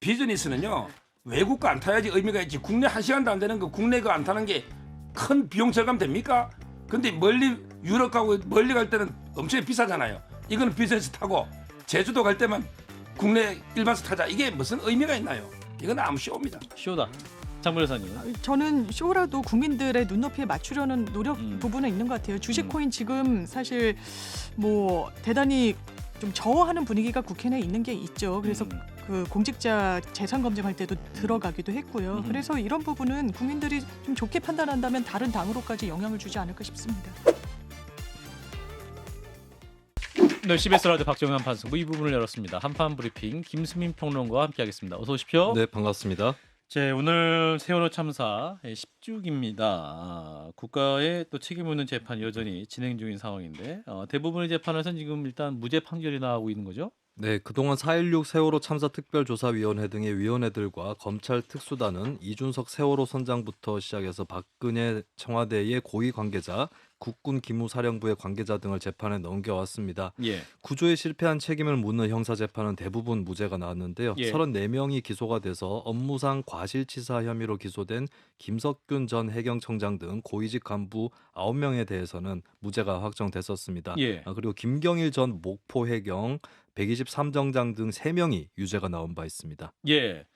비즈니스는요 외국가 안 타야지 의미가 있지. 국내 1시간도 안 되는 거 국내 거 안 타는 게 큰 비용 절감 됩니까? 근데 멀리 유럽 가고 멀리 갈 때는 엄청 비싸잖아요. 이거는 비즈니스 타고 제주도 갈 때만 국내 일반석 타자. 이게 무슨 의미가 있나요? 이건 아무 쇼입니다. 쇼다. 장 변호사님. 저는 쇼라도 국민들의 눈높이에 맞추려는 노력 부분은 있는 것 같아요. 주식 코인 지금 사실 뭐 대단히 좀 저하는 분위기가 국회 내에 있는 게 있죠. 그래서 그 공직자 재산 검증할 때도 들어가기도 했고요. 그래서 이런 부분은 국민들이 좀 좋게 판단한다면 다른 당으로까지 영향을 주지 않을까 싶습니다. 네, CBS 라디오 박정현 판승부 이 부분을 열었습니다. 한판 브리핑 김수민 평론가와 함께하겠습니다. 어서 오십시오. 네, 반갑습니다. 네, 오늘 세월호 참사 10주기입니다. 국가의 또 책임 있는 재판 여전히 진행 중인 상황인데 대부분의 재판에서는 지금 일단 무죄 판결이 나오고 있는 거죠? 네, 그동안 4.16 세월호 참사 특별조사위원회 등의 위원회들과 검찰 특수단은 이준석 세월호 선장부터 시작해서 박근혜 청와대의 고위 관계자, 국군 기무사령부의 관계자 등을 재판에 넘겨왔습니다. 예. 구조에 실패한 책임을 묻는 형사재판은 대부분 무죄가 나왔는데요. 예. 34명이 기소가 돼서 업무상 과실치사 혐의로 기소된 김석균 전 해경청장 등 고위직 간부 9명에 대해서는 무죄가 확정됐었습니다. 예. 그리고 김경일 전 목포 해경 123정장 등 3명이 유죄가 나온 바 있습니다. 예.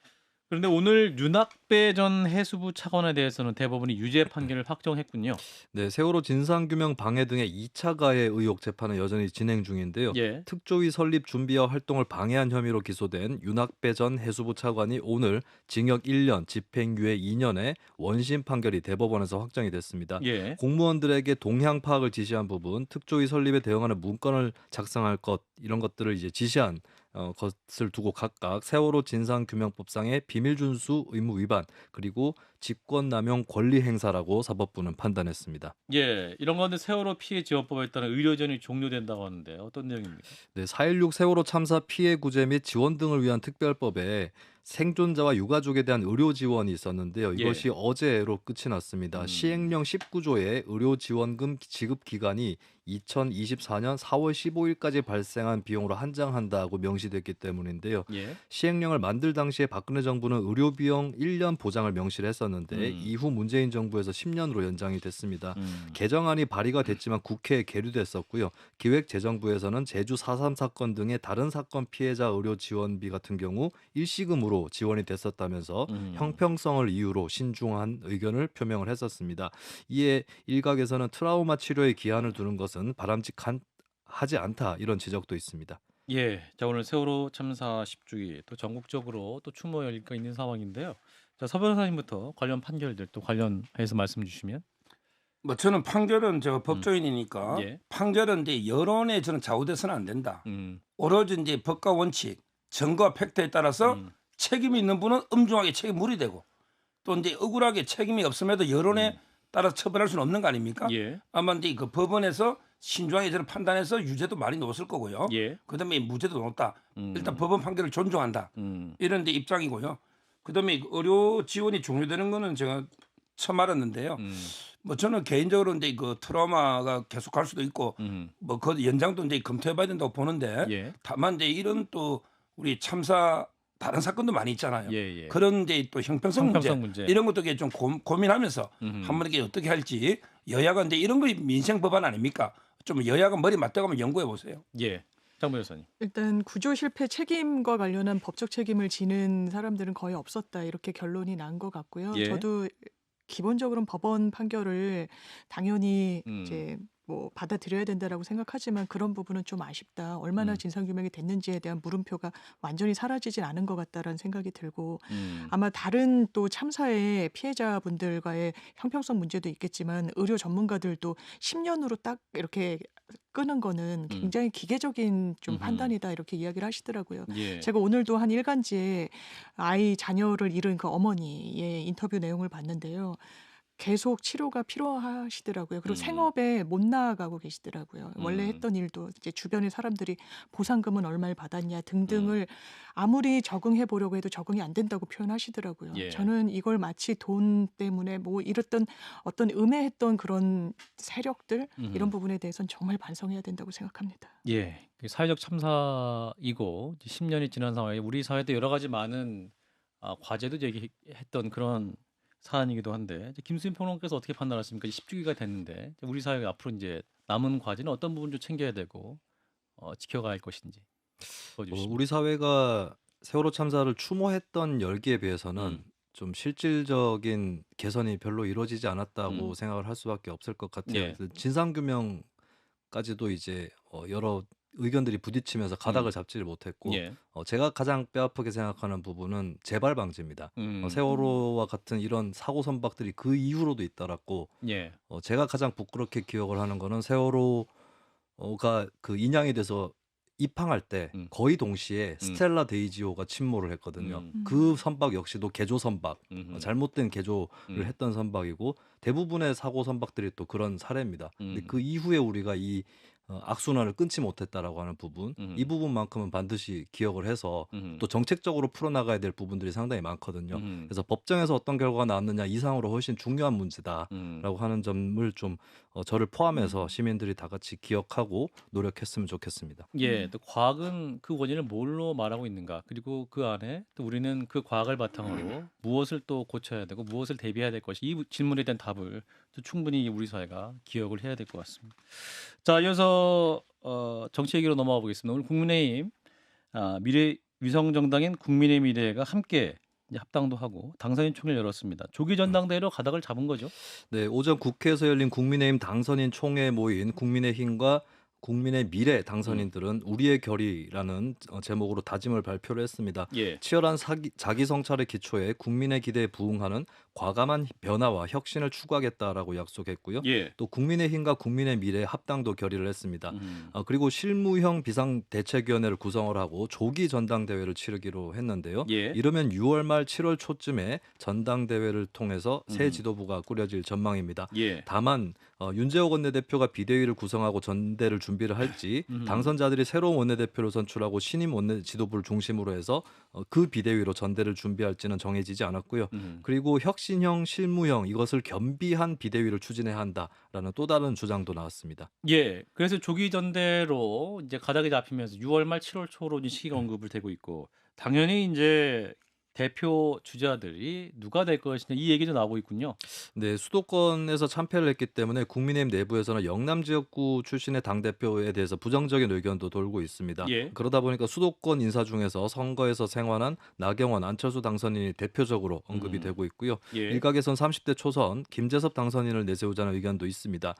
그런데 오늘 윤학배 전 해수부 차관에 대해서는 대법원이 유죄 판결을 확정했군요. 네, 세월호 진상규명 방해 등의 2차 가해 의혹 재판은 여전히 진행 중인데요. 예. 특조위 설립 준비와 활동을 방해한 혐의로 기소된 윤학배 전 해수부 차관이 오늘 징역 1년, 집행유예 2년의 원심 판결이 대법원에서 확정이 됐습니다. 예. 공무원들에게 동향 파악을 지시한 부분, 특조위 설립에 대응하는 문건을 작성할 것 이런 것들을 이제 지시한 것을 두고 각각 세월호 진상규명법상의 비밀준수 의무 위반 그리고 직권남용 권리 행사라고 사법부는 판단했습니다. 예. 이런 건데 세월호 피해 지원법에 따른 의료전이 종료된다고 하는데 어떤 내용입니까? 네, 4.16 세월호 참사 피해 구제 및 지원 등을 위한 특별법에 생존자와 유가족에 대한 의료 지원이 있었는데요. 이것이 예. 어제로 끝이 났습니다. 시행령 19조의 의료 지원금 지급 기간이 2024년 4월 15일까지 발생한 비용으로 한정한다고 명시됐기 때문인데요. 예. 시행령을 만들 당시에 박근혜 정부는 의료 비용 1년 보장을 명시를 했었는데 이후 문재인 정부에서 10년으로 연장이 됐습니다. 개정안이 발의가 됐지만 국회에 계류됐었고요. 기획재정부에서는 제주 4.3 사건 등의 다른 사건 피해자 의료 지원비 같은 경우 일시금으로 지원이 됐었다면서 형평성을 이유로 신중한 의견을 표명을 했었습니다. 이에 일각에서는 트라우마 치료에 기한을 두는 것은 바람직하지 않다 이런 지적도 있습니다. 예. 자, 오늘 세월호 참사 10주기 또 전국적으로 또 추모 열기가 있는 상황인데요. 자, 서 변호사님부터 관련 판결들 또 관련해서 말씀 주시면. 뭐 저는 판결은 제가 법조인이니까 예. 판결은 이제 여론에 저는 좌우돼서는 안 된다. 음. 오로지 이제 법과 원칙, 증거와 팩트에 따라서 책임이 있는 분은 엄중하게 책임 물이되고 또 이제 억울하게 책임이 없음에도 여론에 따라서 처벌할 수는 없는 거 아닙니까? 예. 아마 이제 그 법원에서 신중하게 저는 판단해서 유죄도 많이 놓았을 거고요. 예. 그다음에 무죄도 놓았다. 일단 법원 판결을 존중한다. 이런 데 입장이고요. 그다음에 의료 지원이 종료되는 거는 제가 처음 알았는데요. 뭐 저는 개인적으로 이제 그 트라우마가 계속 갈 수도 있고 뭐 그 연장도 이제 검토해봐야 된다고 보는데 예. 다만 이제 이런 또 우리 참사 다른 사건도 많이 있잖아요. 예, 예. 그런 이제 또 형평성 문제 이런 것도 이렇게 좀 고민하면서 한번 이게 어떻게 할지 여야가 이제 이런 거 민생 법안 아닙니까? 좀 여야가 머리 맞대고 연구해 보세요. 예. 장 변호사님. 일단 구조 실패 책임과 관련한 법적 책임을 지는 사람들은 거의 없었다 이렇게 결론이 난 것 같고요. 예. 저도 기본적으로는 법원 판결을 당연히 이제 뭐 받아들여야 된다라고 생각하지만 그런 부분은 좀 아쉽다. 얼마나 진상규명이 됐는지에 대한 물음표가 완전히 사라지진 않은 것 같다라는 생각이 들고 아마 다른 또 참사의 피해자분들과의 형평성 문제도 있겠지만 의료 전문가들도 10년으로 딱 이렇게 끄는 거는 굉장히 기계적인 좀 판단이다 이렇게 이야기를 하시더라고요. 예. 제가 오늘도 한 일간지에 아이 자녀를 잃은 그 어머니의 인터뷰 내용을 봤는데요. 계속 치료가 필요하시더라고요. 그리고 생업에 못 나아가고 계시더라고요. 원래 했던 일도 이제 주변의 사람들이 보상금은 얼마를 받았냐 등등을 아무리 적응해 보려고 해도 적응이 안 된다고 표현하시더라고요. 예. 저는 이걸 마치 돈 때문에 뭐 이랬던 어떤 음해했던 그런 세력들 이런 부분에 대해서는 정말 반성해야 된다고 생각합니다. 예. 사회적 참사이고 10년이 지난 상황에 우리 사회도 여러 가지 많은 과제도 제기했던 그런 사안이기도 한데 이제 김수인 평론가께서 어떻게 판단하십니까? 10주기가 됐는데 이제 우리 사회가 앞으로 이제 남은 과제는 어떤 부분 좀 챙겨야 되고 지켜가야 할 것인지 보여주시면. 우리 사회가 세월호 참사를 추모했던 열기에 비해서는 음. 좀 실질적인 개선이 별로 이루어지지 않았다고 음. 생각을 할 수밖에 없을 것 같아요. 예. 그래서 진상규명까지도 이제 여러 의견들이 부딪히면서 가닥을 잡지를 못했고 예. 제가 가장 뼈아프게 생각하는 부분은 재발 방지입니다. 세월호와 같은 이런 사고 선박들이 그 이후로도 잇따랐고 예. 제가 가장 부끄럽게 기억을 하는 거는 세월호가 그 인양이 돼서 입항할 때 거의 동시에 스텔라 데이지오가 침몰을 했거든요. 그 선박 역시도 개조 선박, 잘못된 개조를 했던 선박이고 대부분의 사고 선박들이 또 그런 사례입니다. 근데 그 이후에 우리가 이 악순환을 끊지 못했다라고 하는 부분, 이 부분만큼은 반드시 기억을 해서 또 정책적으로 풀어나가야 될 부분들이 상당히 많거든요. 그래서 법정에서 어떤 결과가 나왔느냐 이상으로 훨씬 중요한 문제다라고 하는 점을 좀 저를 포함해서 시민들이 다 같이 기억하고 노력했으면 좋겠습니다. 예, 또 과학은 그 원인을 뭘로 말하고 있는가? 그리고 그 안에 또 우리는 그 과학을 바탕으로 무엇을 또 고쳐야 되고 무엇을 대비해야 될 것이 이 질문에 대한 답을 또 충분히 우리 사회가 기억을 해야 될 것 같습니다. 자, 이어서 정치 얘기로 넘어가 보겠습니다. 오늘 국민의힘 미래 위성 정당인 국민의 미래가 함께 이제 합당도 하고 당선인 총회를 열었습니다. 조기 전당대회로 가닥을 잡은 거죠? 네, 오전 국회에서 열린 국민의힘 당선인 총회에 모인 국민의힘과 국민의 미래 당선인들은 우리의 결의라는 제목으로 다짐을 발표를 했습니다. 예. 치열한 자기 성찰의 기초에 국민의 기대에 부응하는 과감한 변화와 혁신을 추구하겠다라고 약속했고요. 예. 또 국민의힘과 국민의 미래 합당도 결의를 했습니다. 그리고 실무형 비상대책위원회를 구성을 하고 조기 전당대회를 치르기로 했는데요. 예. 이르면 6월 말 7월 초쯤에 전당대회를 통해서 새 지도부가 꾸려질 전망입니다. 예. 다만 윤재옥 원내대표가 비대위를 구성하고 전대를 준비를 할지 당선자들이 새로운 원내대표를 선출하고 신임 원내 지도부를 중심으로 해서 그 비대위로 전대를 준비할지는 정해지지 않았고요. 그리고 혁신형, 실무형 이것을 겸비한 비대위를 추진해야 한다라는 또 다른 주장도 나왔습니다. 예. 그래서 조기 전대로 이제 가닥이 잡히면서 6월 말 7월 초로 이제 시기가 언급을 되고 있고 당연히 이제 대표 주자들이 누가 될 것이냐 이 얘기도 나오고 있군요. 네, 수도권에서 참패를 했기 때문에 국민의힘 내부에서는 영남 지역구 출신의 당대표에 대해서 부정적인 의견도 돌고 있습니다. 예. 그러다 보니까 수도권 인사 중에서 선거에서 생활한 나경원, 안철수 당선인이 대표적으로 언급이 되고 있고요. 예. 일각에선 30대 초선 김재섭 당선인을 내세우자는 의견도 있습니다.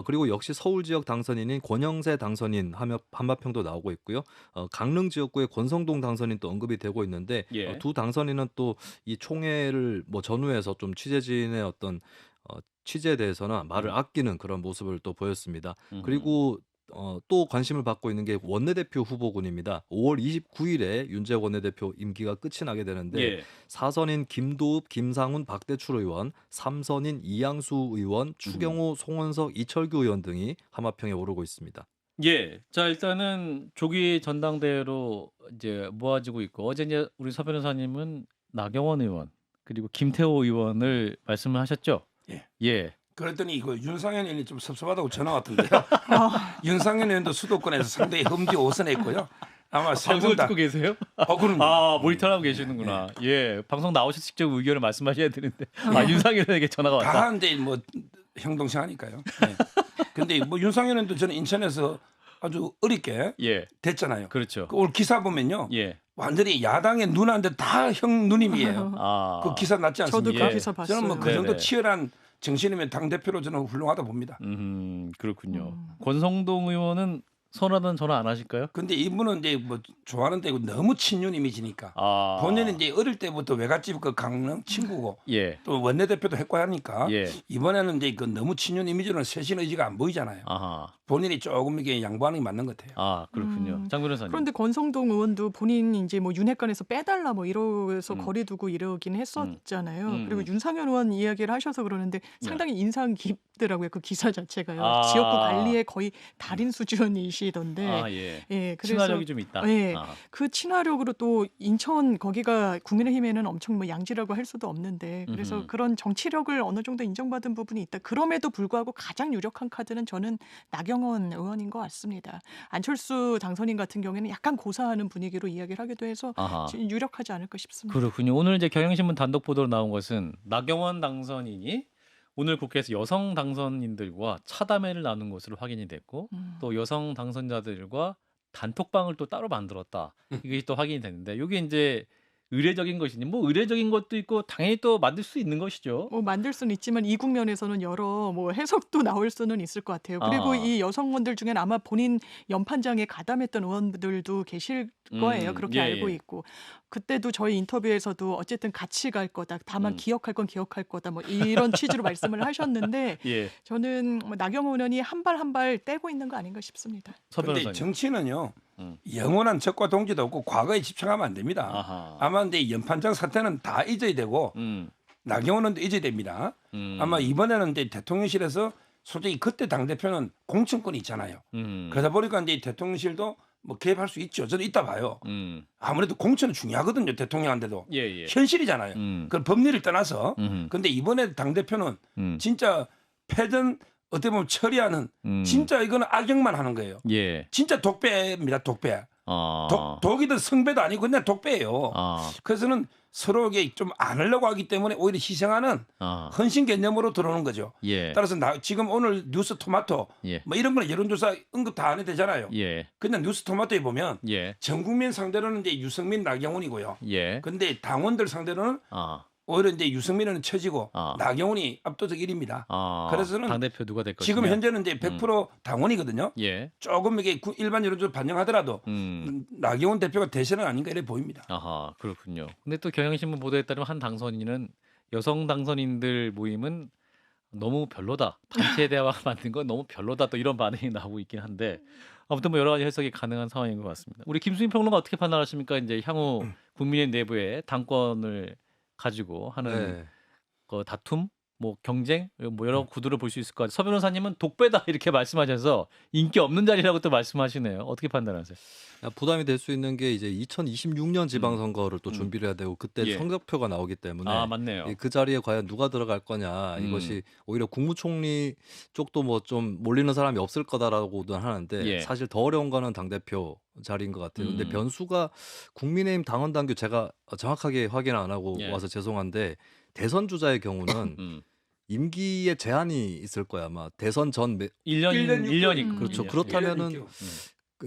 그리고 역시 서울 지역 당선인인 권영세 당선인 한마평도 나오고 있고요. 강릉 지역구의 권성동 당선인도 언급이 되고 있는데 예. 두 당선인은 또 이 총회를 전후해서 좀 취재진의 어떤 취재에 대해서는 말을 아끼는 그런 모습을 또 보였습니다. 그리고 또 관심을 받고 있는 게 원내대표 후보군입니다. 5월 29일에 윤재욱 원내대표 임기가 끝이 나게 되는데 예. 4선인 김도읍, 김상훈, 박대출 의원, 3선인 이양수 의원, 추경호, 송원석, 이철규 의원 등이 하마평에 오르고 있습니다. 예. 자, 일단은 조기 전당대회로 이제 모아지고 있고 어제 이제 우리 서 변호사님은 나경원 의원 그리고 김태호 의원을 말씀을 하셨죠? 예. 예. 그랬더니 이거 윤상현 의원이 좀 섭섭하다고 전화 왔던데요. 윤상현 의원도 수도권에서 상당히 험지오선했고요. 아마 세 방송을 분 다. 듣고 계세요? 그럼 모니터를 하고 계시는구나. 예. 방송 나오셔서 직접 의견을 말씀하셔야 되는데 윤상현에게 전화가 왔다. 다 이제 형동생 하니까요. 네. 근데 윤상현 의원도 저는 인천에서 아주 어렵게 예. 됐잖아요. 그렇죠. 오늘 기사 보면요. 예. 완전히 야당의 누나인데 다 형 누님이에요. 그 기사 났지 않습니까? 저도 그 예. 기사 봤어요. 저는 그 정도 네네. 치열한 정신이면 당 대표로 저는 훌륭하다 봅니다. 그렇군요. 권성동 의원은 선하다는 전화 안 하실까요? 근데 이분은 이제 좋아하는데 너무 친윤 이미지니까 본인은 이제 어릴 때부터 외갓집 그 강릉 친구고 예. 또 원내대표도 했고 하니까 예. 이번에는 이제 그 너무 친윤 이미지로는 쇄신 의지가 안 보이잖아요. 아하. 본인이 조금 이게 양보하는 게 맞는 것 같아요. 그렇군요. 장 변호사님. 그런데 권성동 의원도 본인 이제 윤핵관에서 빼달라 이러면서 거리 두고 이러긴 했었잖아요. 그리고 윤상현 의원 이야기를 하셔서 그러는데 상당히 인상 깊더라고요. 그 기사 자체가요. 지역구 관리에 거의 달인 수준이시. 분이시던데 아, 예. 예, 그래서 친화력이 좀 있다. 예, 아. 그 친화력으로 또 인천 거기가 국민의힘에는 엄청 뭐 양지라고 할 수도 없는데 그래서 음흠. 그런 정치력을 어느 정도 인정받은 부분이 있다. 그럼에도 불구하고 가장 유력한 카드는 저는 나경원 의원인 것 같습니다. 안철수 당선인 같은 경우에는 약간 고사하는 분위기로 이야기를 하기도 해서 아하. 유력하지 않을까 싶습니다. 그렇군요. 오늘 이제 경향신문 단독 보도로 나온 것은 나경원 당선인이 오늘 국회에서 여성 당선인들과 차담회를 나눈 것으로 확인이 됐고 또 여성 당선자들과 단톡방을 또 따로 만들었다. 이게 또 확인이 됐는데 이게 이제 의례적인 것이니 뭐 의례적인 것도 있고 당연히 또 만들 수 있는 것이죠. 뭐 만들 수는 있지만 이 국면에서는 여러 뭐 해석도 나올 수는 있을 것 같아요. 그리고 아. 이 여성원들 중에는 아마 본인 연판장에 가담했던 의원들도 계실 거예요. 그렇게 예, 알고 예. 있고 그때도 저희 인터뷰에서도 어쨌든 같이 갈 거다. 다만 기억할 건 기억할 거다. 뭐 이런 취지로 말씀을 하셨는데 예. 저는 뭐 나경원 의원이 한 발 한 발 떼고 있는 거 아닌가 싶습니다. 서 근데 변호사님. 정치는요 음. 영원한 적과 동지도 없고 과거에 집착하면 안 됩니다. 아하. 아마 근데 연판장 사태는 다 잊어야 되고 나경원은 잊어야 됩니다. 아마 이번에는 이제 대통령실에서 솔직히 그때 당 대표는 공천권이 있잖아요. 그러다 보니까 이제 대통령실도 뭐 개입할 수 있죠. 저도 있다 봐요. 아무래도 공천은 중요하거든요. 대통령한테도 예, 예. 현실이잖아요. 그 법리를 떠나서. 음흠. 근데 이번에 당 대표는 진짜 패전 어떻게 보면 처리하는 진짜 이거는 악역만 하는 거예요. 예. 진짜 독배입니다. 독배. 아. 독이든 성배도 아니고 그냥 독배예요. 아. 그래서는 서로에게 좀 안 하려고 하기 때문에 오히려 희생하는 아. 헌신 개념으로 들어오는 거죠. 예. 따라서 지금 오늘 뉴스 토마토 예. 뭐 이런 거는 여론조사 언급 다 안 해도 되잖아요. 예. 그냥 뉴스 토마토에 보면 예. 전 국민 상대로는 이제 유승민, 나경원이고요. 예. 근데 당원들 상대로는 아. 오히려 이제 유승민은 처지고 아. 나경원이 압도적 1위입니다. 아. 그래서는 당 대표 누가 될 것이냐. 지금 현재는 이제 100% 당원이거든요. 예. 조금 이게 일반 여론조사 반영하더라도 나경원 대표가 대세는 아닌가 이래 보입니다. 아하, 그렇군요. 근데 또 경향신문 보도에 따르면 한 당선인은 여성 당선인들 모임은 너무 별로다. 단체 대화 만든 건 너무 별로다. 또 이런 반응이 나오고 있긴 한데 아무튼 뭐 여러 가지 해석이 가능한 상황인 것 같습니다. 우리 김수민 평론가 어떻게 판단하십니까? 이제 향후 국민의 내부에 당권을 가지고 하는 네. 그 다툼, 뭐 경쟁, 뭐 여러 구도를 볼 수 있을 것 같아요. 서 변호사님은 독배다 이렇게 말씀하셔서 인기 없는 자리라고 또 말씀하시네요. 어떻게 판단하세요? 부담이 될 수 있는 게 이제 2026년 지방선거를 또 준비를 해야 되고 그때 예. 성적표가 나오기 때문에 아, 맞네요. 그 자리에 과연 누가 들어갈 거냐 이것이 오히려 국무총리 쪽도 뭐 좀 몰리는 사람이 없을 거다라고도 하는데 예. 사실 더 어려운 거는 당대표 자리인 것 같아요. 근데 변수가 국민의힘 당원 당규 제가 정확하게 확인 안 하고 예. 와서 죄송한데 대선 주자의 경우는 임기에 제한이 있을 거야 아마 대선 전 1년 1년이 그렇죠. 그렇다면은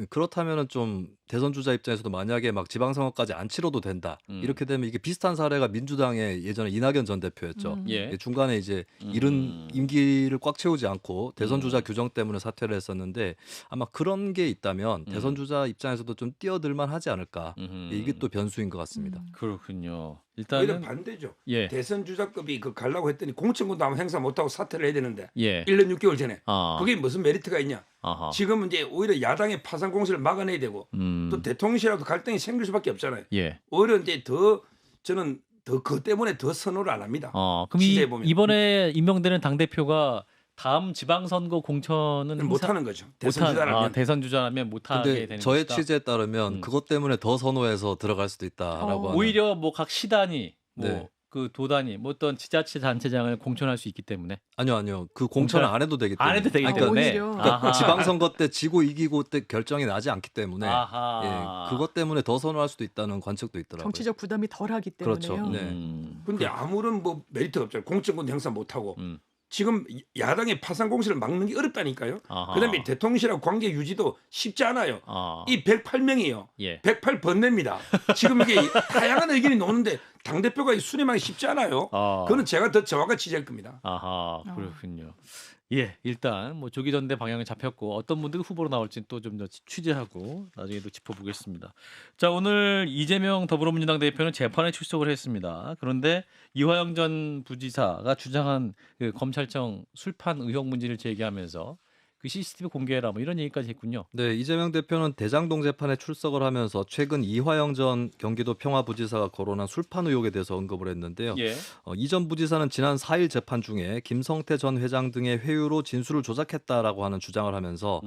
그렇다면은 좀 대선 주자 입장에서도 만약에 막 지방선거까지 안 치러도 된다. 이렇게 되면 이게 비슷한 사례가 민주당의 예전에 이낙연 전 대표였죠. 예. 중간에 이제 이른 임기를 꽉 채우지 않고 대선 주자 규정 때문에 사퇴를 했었는데 아마 그런 게 있다면 대선 주자 입장에서도 좀 뛰어들만 하지 않을까. 이게 또 변수인 것 같습니다. 그렇군요. 오히려 일단은 반대죠. 예. 대선 주자급이 그 가려고 했더니 공천권도 아무 행사 못하고 사퇴를 해야 되는데 예. 1년 6개월 전에 아. 그게 무슨 메리트가 있냐. 아하. 지금은 이제 오히려 야당의 파상 공세를 막아내야 되고 또 대통령실하고도 갈등이 생길 수밖에 없잖아요. 예. 오히려 이제 더 저는 더 그것 때문에 더 선호를 안 합니다. 그럼 취재해 보면. 이번에 임명되는 당 대표가 다음 지방선거 공천은 못 하는 거죠. 대선 주자라면. 대선 주자라면 못 하게 근데 되는 저의 것이다. 취재에 따르면 그것 때문에 더 선호해서 들어갈 수도 있다라고 하는. 오히려 뭐 각 시단이 뭐 네. 그 도단이 뭐 어떤 지자체단체장을 공천할 수 있기 때문에 아니요. 그 공천을 안 해도 되기 때문에. 안 해도 되기 그러니까 때문에 오히려. 아하. 지방선거 때 지고 이기고 때 결정이 나지 않기 때문에 아하. 그것 때문에 더 선호할 수도 있다는 관측도 있더라고요. 정치적 부담이 덜하기 때문에요. 그렇죠. 네. 근데 아무런 뭐 메리트가 없잖아요. 공천권도 행사 못 하고 음. 지금 야당의 파상 공세를 막는 게 어렵다니까요. 아하. 그다음에 대통령실하고 관계 유지도 쉽지 않아요. 이 108명이요. 예. 108 번뇌입니다. 지금 이게 다양한 의견이 나오는데 당 대표가 수렴하기 쉽지 않아요. 그거는 제가 더 정확한 취재할 겁니다. 아하, 그렇군요. 예, 일단 뭐 조기 전대 방향이 잡혔고 어떤 분들이 후보로 나올지 또 좀 더 취재하고 나중에도 짚어보겠습니다. 자, 오늘 이재명 더불어민주당 대표는 재판에 출석을 했습니다. 그런데 이화영 전 부지사가 주장한 그 검찰청 술판 의혹 문제를 제기하면서 그 CCTV 공개해라 뭐 이런 얘기까지 했군요. 네, 이재명 대표는 대장동 재판에 출석을 하면서 최근 이화영 전 경기도 평화부지사가 거론한 술판 의혹에 대해서 언급을 했는데요. 예. 이 전 부지사는 지난 4일 재판 중에 김성태 전 회장 등의 회유로 진술을 조작했다라고 하는 주장을 하면서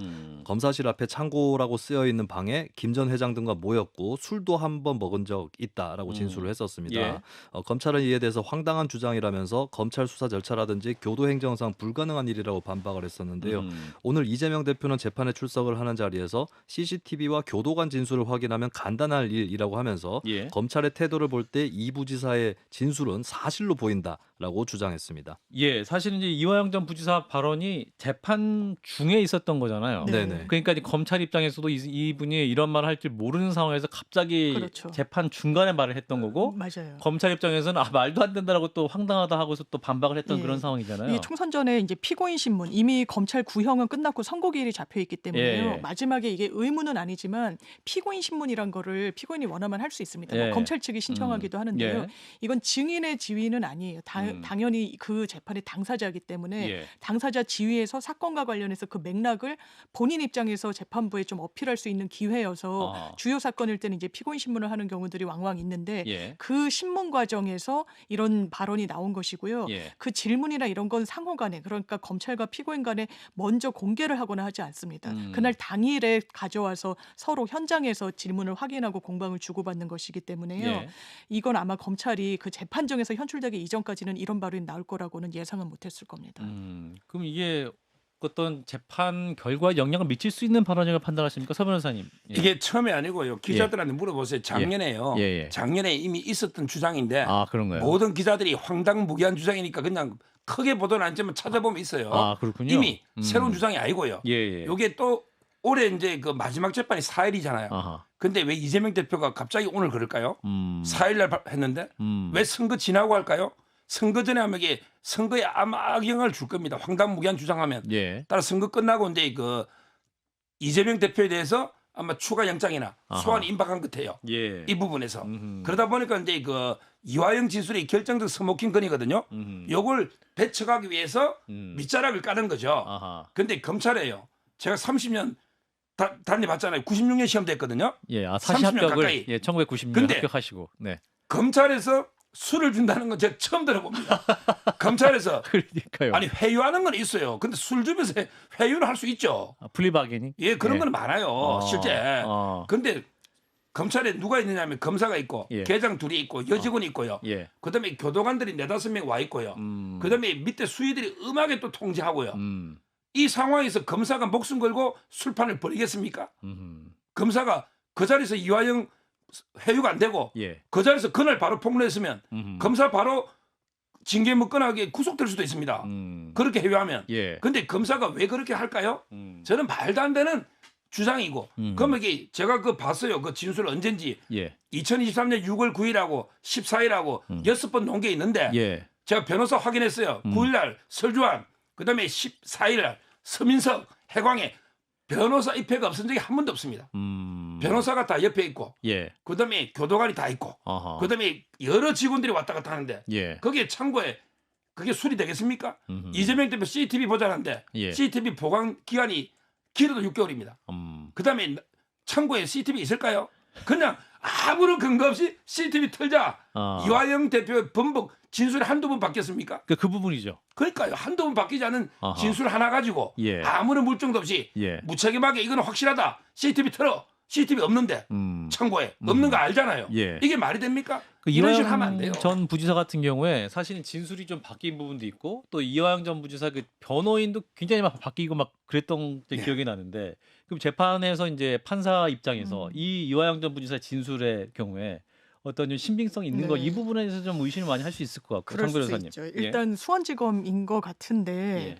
검사실 앞에 창고라고 쓰여 있는 방에 김 전 회장 등과 모였고 술도 한 번 먹은 적 있다라고 진술을 했었습니다. 예. 검찰은 이에 대해서 황당한 주장이라면서 검찰 수사 절차라든지 교도 행정상 불가능한 일이라고 반박을 했었는데요. 오늘 이재명 대표는 재판에 출석을 하는 자리에서 CCTV와 교도 관 진술을 확인하면 간단할 일이라고 하면서 예. 검찰의 태도를 볼 때 이 부지사의 진술은 사실로 보인다라고 주장했습니다. 예, 사실은 이제 이화영 전 부지사 발언이 재판 중에 있었던 거잖아요. 네. 네네. 그러니까 이제 검찰 입장에서도 이분이 이런 말을 할 줄 모르는 상황에서 갑자기 그렇죠. 재판 중간에 말을 했던 거고 맞아요. 검찰 입장에서는 말도 안 된다라고 또 황당하다 하고서 또 반박을 했던 예. 그런 상황이잖아요. 이게 총선 전에 이제 피고인 신문 이미 검찰 구형은 끝났고 선고기일이 잡혀 있기 때문에요. 예. 마지막에 이게 의무는 아니지만 피고인 신문이란 거를 피고인이 원하면 할 수 있습니다. 뭐 예. 검찰 측이 신청하기도 하는데요. 예. 이건 증인의 지위는 아니에요. 당연히 그 재판의 당사자이기 때문에 예. 당사자 지위에서 사건과 관련해서 그 맥락을 본인 입장에서 재판부에 좀 어필할 수 있는 기회여서 주요 사건일 때는 이제 피고인 신문을 하는 경우들이 왕왕 있는데 예. 그 신문 과정에서 이런 발언이 나온 것이고요. 예. 그 질문이나 이런 건 상호 간에 그러니까 검찰과 피고인 간에 먼저 공개를 하거나 하지 않습니다. 그날 당일에 가져와서 서로 현장에서 질문을 확인하고 공방을 주고받는 것이기 때문에요. 예. 이건 아마 검찰이 그 재판정에서 현출되기 이전까지는 이런 발언이 나올 거라고는 예상은 못했을 겁니다. 그럼 이게 어떤 재판 결과에 영향을 미칠 수 있는 발언이라고 판단하십니까, 서 변호사님? 예. 이게 처음에 아니고요. 기자들한테 물어보세요. 작년에요. 예, 예. 작년에 이미 있었던 주장인데 아, 그런가요? 모든 기자들이 황당무계한 주장이니까 그냥 크게 보도는 않지만 찾아보면 있어요. 아, 그렇군요. 이미 새로운 주장이 아니고요. 예, 예. 이게 또 올해 이제 그 마지막 재판이 4일이잖아요. 아하. 근데 왜 이재명 대표가 갑자기 오늘 그럴까요? 4일 날 했는데 왜 선거 지나고 할까요? 선거 전에 하면 이게 선거에 아마 악영향을 줄 겁니다. 황당무계한 주장하면. 예. 따라 선거 끝나고 이제 그 이재명 대표에 대해서 아마 추가 영장이나 아하. 소환 임박한 것 같아요. 예. 이 부분에서. 그러다 보니까 이제 그 이화영 진술이 결정적 스모킹 건이거든요. 요걸 배척하기 위해서 밑자락을 까는 거죠. 아하. 근데 검찰에요. 제가 30년 다녀봤잖아요. 96년 시험 됐거든요. 예. 아, 사시 30년 합격을 가까이. 예, 1990년 근데 합격하시고. 네. 검찰에서 술을 준다는 건 제가 처음 들어봅니다. 검찰에서 그러니까요. 아니 회유하는 건 있어요. 근데 술 주면서 회유를 할 수 있죠. 플리바게닝? 예, 그런 예. 건 많아요. 실제. 어. 근데 검찰에 누가 있느냐면 검사가 있고 예. 계장 둘이 있고 여직원이 있고요. 예. 그다음에 교도관들이 4-5명 와 있고요. 그다음에 밑에 수위들이 음하게 또 통제하고요. 이 상황에서 검사가 목숨 걸고 술판을 벌이겠습니까? 검사가 그 자리에서 이화영 회유가 안 되고 예. 그 자리에서 그날 바로 폭로했으면 검사 바로 징계 묻거나게 구속될 수도 있습니다. 그렇게 회유하면. 예. 근데 검사가 왜 그렇게 할까요? 저는 말도 안 되는 주장이고. 그럼 이게 제가 그 봤어요. 그 진술 언젠지. 예. 2023년 6월 9일하고 14일하고 6번 놓은 게 있는데 예. 제가 변호사 확인했어요. 9일날 설주환, 그다음에 14일날 서민석, 해광에 변호사 입회가 없은 적이 한 번도 없습니다. 변호사가 다 옆에 있고, 예. 그다음에 교도관이 다 있고, 아하. 그다음에 여러 직원들이 왔다 갔다 하는데 예. 거기에 창고에 그게 술이 되겠습니까? 이재명 대표 CCTV 보장하는데 예. CCTV 보관 기간이 길어도 6개월입니다. 그다음에 창고에 CCTV 있을까요? 그냥 아무런 근거 없이 CCTV 틀자. 이화영 대표의 번복 진술이 한두 번 바뀌었습니까? 그 부분이죠. 그러니까요. 한두 번 바뀌지 않은 아하. 진술 하나 가지고 예. 아무런 물증도 없이 예. 무책임하게 이거는 확실하다. CCTV 틀어. CCTV 없는데 창고에 없는 거 알잖아요. 예. 이게 말이 됩니까? 그 이런 식으로 하면 안 돼요. 전 부지사 같은 경우에 사실은 진술이 좀 바뀐 부분도 있고 또 이화영 전 부지사 그 변호인도 굉장히 막 바뀌고 막 그랬던 네. 기억이 나는데 그럼 재판에서 이제 판사 입장에서 이 이화영 전 부지사 진술의 경우에 어떤 좀 신빙성 있는 네. 거 이 부분에 대해서 좀 의심을 많이 할 수 있을 것 같고 그럴 정 수 변호사님. 있죠. 일단 수원지검인 것 같은데 예.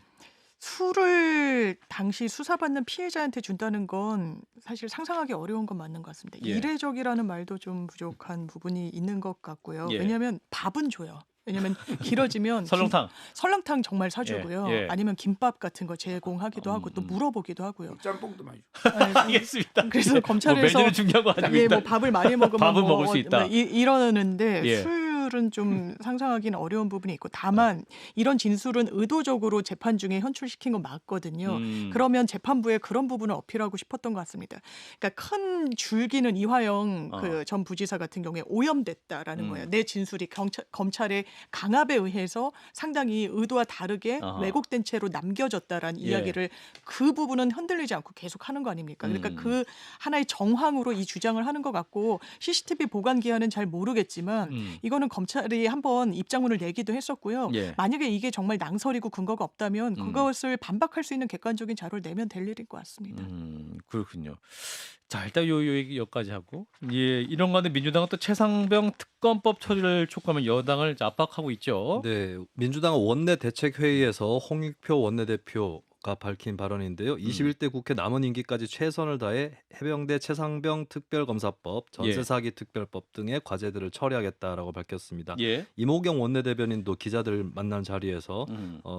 술을 당시 수사받는 피해자한테 준다는 건 사실 상상하기 어려운 건 맞는 것 같습니다. 예. 이례적이라는 말도 좀 부족한 부분이 있는 것 같고요. 예. 왜냐하면 밥은 줘요. 왜냐하면 길어지면 설렁탕. 설렁탕 정말 사주고요. 예, 예. 아니면 김밥 같은 거 제공하기도 하고 또 물어보기도 하고요. 짬뽕도 많이 줘. 알겠습니다. 그래서 뭐 검찰에서 메뉴는 중요한 거 아닙니다. 예, 뭐 밥을 많이 먹으면 밥은 뭐 먹을 수 있다. 이러는데 예. 술을 진술은 좀 상상하기는 어려운 부분이 있고 다만 이런 진술은 의도적으로 재판 중에 현출시킨 건 맞거든요. 그러면 재판부에 그런 부분을 어필하고 싶었던 것 같습니다. 그러니까 큰 줄기는 이화영 그 전 부지사 같은 경우에 오염됐다라는 거예요. 내 진술이 검찰의 강압에 의해서 상당히 의도와 다르게 아하. 왜곡된 채로 남겨졌다라는 예. 이야기를 그 부분은 흔들리지 않고 계속 하는 거 아닙니까? 그러니까 그 하나의 정황으로 이 주장을 하는 것 같고 CCTV 보관 기한은 잘 모르겠지만 이거는 검찰이 한번 입장문을 내기도 했었고요. 예. 만약에 이게 정말 낭설이고 근거가 없다면 그것을 반박할 수 있는 객관적인 자료를 내면 될 일일 것 같습니다. 그렇군요. 자, 일단 요 얘기 여기까지 하고 예, 이런 가운데 민주당은 또 최상병 특검법 처리를 촉구하면 여당을 이제 압박하고 있죠. 네, 민주당 원내 대책 회의에서 홍익표 원내대표가 밝힌 발언인데요. 21대 국회 남은 임기까지 최선을 다해 해병대 최상병 특별검사법, 전세사기 특별법 등의 과제들을 처리하겠다라고 밝혔습니다. 예. 이모경 원내대변인도 기자들 만난 자리에서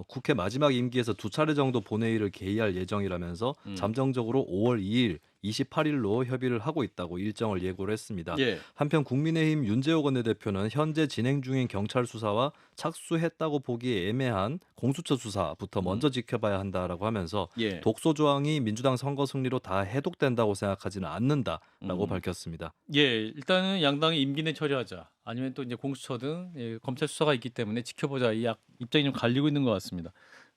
국회 마지막 임기에서 2차례 정도 본회의를 개의할 예정이라면서 잠정적으로 5월 2일 28일로 협의를 하고 있다고 일정을 예고를 했습니다. 예. 한편 국민의힘 윤재호 원내대표는 현재 진행 중인 경찰 수사와 착수했다고 보기 애매한 공수처 수사부터 먼저 지켜봐야 한다라고 하면서 예. 독소 조항이 민주당 선거 승리로 다 해독된다고 생각하지는 않는다라고 밝혔습니다. 예, 일단은 양당이 임기 내 처리하자. 아니면 또 이제 공수처 등 예, 검찰 수사가 있기 때문에 지켜보자. 이 입장이 좀 갈리고 있는 것 같습니다.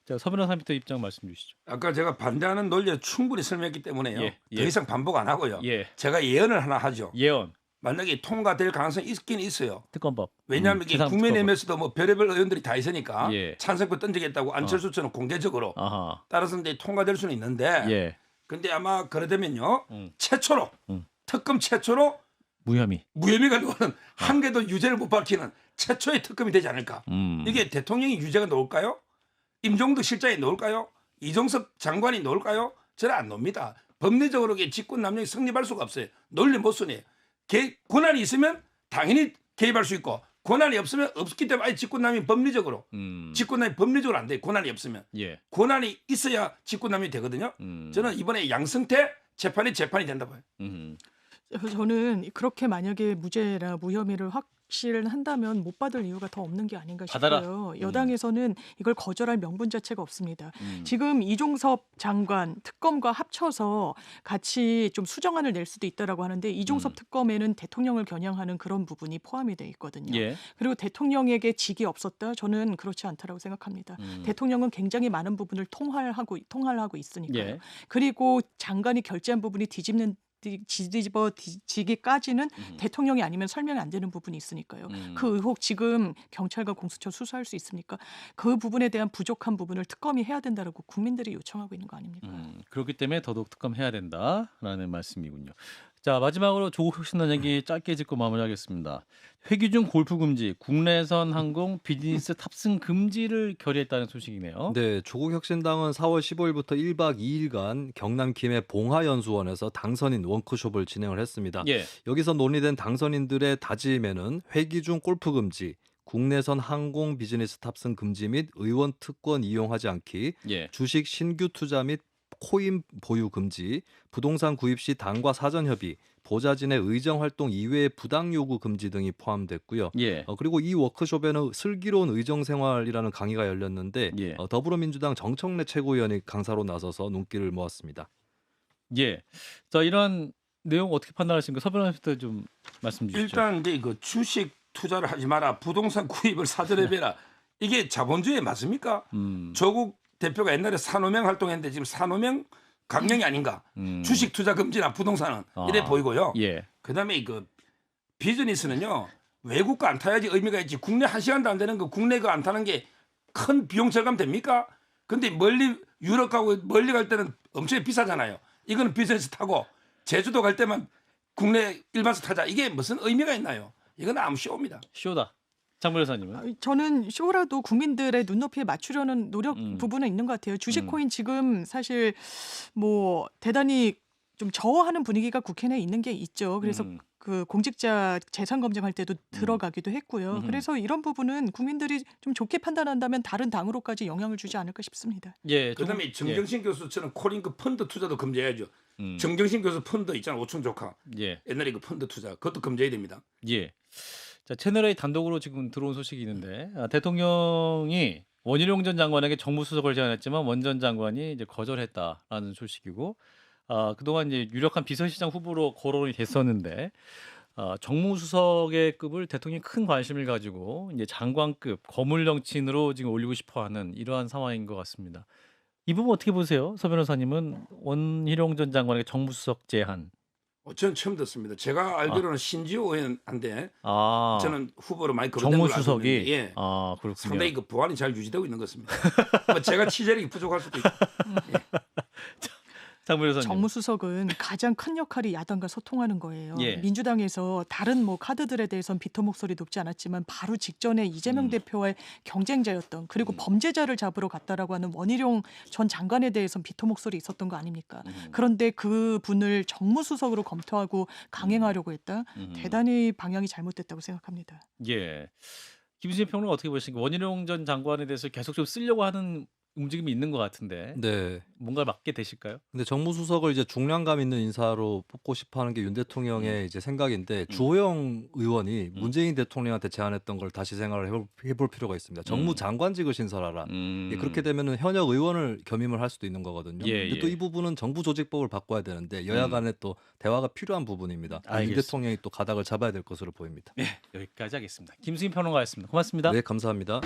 자, 서 변호사님부터 입장 말씀 주시죠. 아까 제가 반대하는 논리를 충분히 설명했기 때문에요. 예, 예. 더 이상 반복 안 하고요. 예. 제가 예언을 하나 하죠. 예언 만약에 통과될 가능성이 있긴 있어요. 특검법. 왜냐하면 이게 최상 국민의힘에서도 뭐 별의별 의원들이 다 있으니까 예. 찬성표 던지겠다고 안철수처럼 공개적으로 특검법. 아하. 따라서 이제 통과될 수는 있는데 예. 근데 아마 그러되면요 음. 최초로 음. 특검 최초로 무혐의. 무혐의가 나오는 한 개도 유죄를 못 밝히는 최초의 특검이 되지 않을까. 이게 대통령이 유죄가 나올까요? 임종덕 실장이 나올까요? 이종섭 장관이 나올까요? 저는 안 나옵니다. 법리적으로 직권남용이 성립할 수가 없어요. 논리 모순이에요. 권한이 있으면 당연히 개입할 수 있고 권한이 없으면 없기 때문에 아예 직권남용이 법리적으로 직권남용이 법리적으로 안 돼요. 권한이 없으면. 예. 권한이 있어야 직권남용이 되거든요. 저는 이번에 양승태 재판이 된다 봐요. 저는 그렇게 만약에 무죄나 무혐의를 확실한다면 못 받을 이유가 더 없는 게 아닌가 받아라. 싶어요. 여당에서는 이걸 거절할 명분 자체가 없습니다. 지금 이종섭 장관 특검과 합쳐서 같이 좀 수정안을 낼 수도 있다라고 하는데 이종섭 특검에는 대통령을 겨냥하는 그런 부분이 포함이 돼 있거든요. 예. 그리고 대통령에게 직이 없었다? 저는 그렇지 않다라고 생각합니다. 대통령은 굉장히 많은 부분을 통할하고 있으니까요. 예. 그리고 장관이 결재한 부분이 뒤집어지기까지는 대통령이 아니면 설명이 안 되는 부분이 있으니까요. 그 의혹 지금 경찰과 공수처 수사할 수 있습니까? 그 부분에 대한 부족한 부분을 특검이 해야 된다라고 국민들이 요청하고 있는 거 아닙니까? 그렇기 때문에 더더욱 특검해야 된다라는 말씀이군요. 자, 마지막으로 조국 혁신단 얘기 짧게 짚고 마무리하겠습니다. 회기 중 골프 금지, 국내선 항공 비즈니스 탑승 금지를 결의했다는 소식이네요. 네, 조국혁신당은 4월 15일부터 1박 2일간 경남 김해 봉하연수원에서 당선인 워크숍을 진행을 했습니다. 예. 여기서 논의된 당선인들의 다짐에는 회기 중 골프 금지, 국내선 항공 비즈니스 탑승 금지 및 의원 특권 이용하지 않기, 예. 주식 신규 투자 및 코인 보유 금지, 부동산 구입 시 당과 사전 협의, 보좌진의 의정 활동 이외의 부당 요구 금지 등이 포함됐고요. 예. 그리고 이 워크숍에는 슬기로운 의정 생활이라는 강의가 열렸는데 예. 더불어민주당 정청래 최고위원이 강사로 나서서 눈길을 모았습니다. 예. 자, 이런 내용 어떻게 판단하십니까? 서 변호사님부터 좀 말씀 주시죠. 일단 이제 그 주식 투자를 하지 마라. 부동산 구입을 사전에 해라. 이게 자본주의에 맞습니까? 조국 대표가 옛날에 산호명 활동했는데 지금 산호명 강령이 아닌가? 주식 투자 금지나 부동산은 이래 보이고요. 예. 그다음에 그 비즈니스는요 외국가 안 타야지 의미가 있지. 국내 1시간도 안 되는 거 국내 거 안 타는 게 큰 비용 절감 됩니까? 근데 유럽 가고 멀리 갈 때는 엄청 비싸잖아요. 이거는 비즈니스 타고 제주도 갈 때만 국내 일반석 타자. 이게 무슨 의미가 있나요? 이건 아무 쇼입니다. 쇼다. 장 변호사님은? 저는 쇼라도 국민들의 눈높이에 맞추려는 노력 부분은 있는 것 같아요. 주식 코인 지금 사실 뭐 대단히 좀 저하는 분위기가 국회 내에 있는 게 있죠. 그래서 그 공직자 재산 검증할 때도 들어가기도 했고요. 그래서 이런 부분은 국민들이 좀 좋게 판단한다면 다른 당으로까지 영향을 주지 않을까 싶습니다. 예. 그다음에 정경심 교수처럼 코링크 펀드 투자도 금지해야죠. 정경심 교수 펀드 있잖아. 오촌 조카. 예. 옛날에 그 펀드 투자 그것도 금지해야 됩니다. 예. 자, 채널A 단독으로 지금 들어온 소식이 있는데 대통령이 원희룡 전 장관에게 정무수석을 제안했지만 원 전 장관이 이제 거절했다라는 소식이고 그동안 이제 유력한 비서실장 후보로 거론이 됐었는데 정무수석의 급을 대통령이 큰 관심을 가지고 이제 장관급 거물령친으로 지금 올리고 싶어하는 이러한 상황인 것 같습니다. 이 부분 어떻게 보세요, 서 변호사님은? 원희룡 전 장관에게 정무수석 제안. 저는 처음 듣습니다. 제가 알기로는 신지호 의원한테 아, 저는 후보로 많이 거론된 걸로 알고 정무수석이 있는데 예. 아 그렇군요. 상당히 그 보안이 잘 유지되고 있는 것 같습니다. 뭐 제가 취재력이 부족할 수도 있고. 장 변호사님. 정무수석은 가장 큰 역할이 야당과 소통하는 거예요. 예. 민주당에서 다른 뭐 카드들에 대해서는 비토 목소리 높지 않았지만 바로 직전에 이재명 대표와의 경쟁자였던 그리고 범죄자를 잡으러 갔다라고 하는 원희룡 전 장관에 대해서는 비토 목소리 있었던 거 아닙니까? 그런데 그 분을 정무수석으로 검토하고 강행하려고 했다. 대단히 방향이 잘못됐다고 생각합니다. 예. 김수진 평론가 어떻게 보십니까? 원희룡 전 장관에 대해서 계속 좀 쓰려고 하는 움직임이 있는 것 같은데 네. 뭔가 맡게 되실까요? 근데 정무수석을 이제 중량감 있는 인사로 뽑고 싶어하는 게 윤 대통령의 이제 생각인데 주호영 의원이 문재인 대통령한테 제안했던 걸 다시 생각을 해볼 필요가 있습니다. 정무장관직을 신설하라. 예, 그렇게 되면은 현역 의원을 겸임을 할 수도 있는 거거든요. 예, 근데 또 예. 이 부분은 정부 조직법을 바꿔야 되는데 여야 간에 또 대화가 필요한 부분입니다. 윤 알겠습니다. 대통령이 또 가닥을 잡아야 될 것으로 보입니다. 여기까지 하겠습니다. 김수진 평론가였습니다. 고맙습니다. 네, 감사합니다.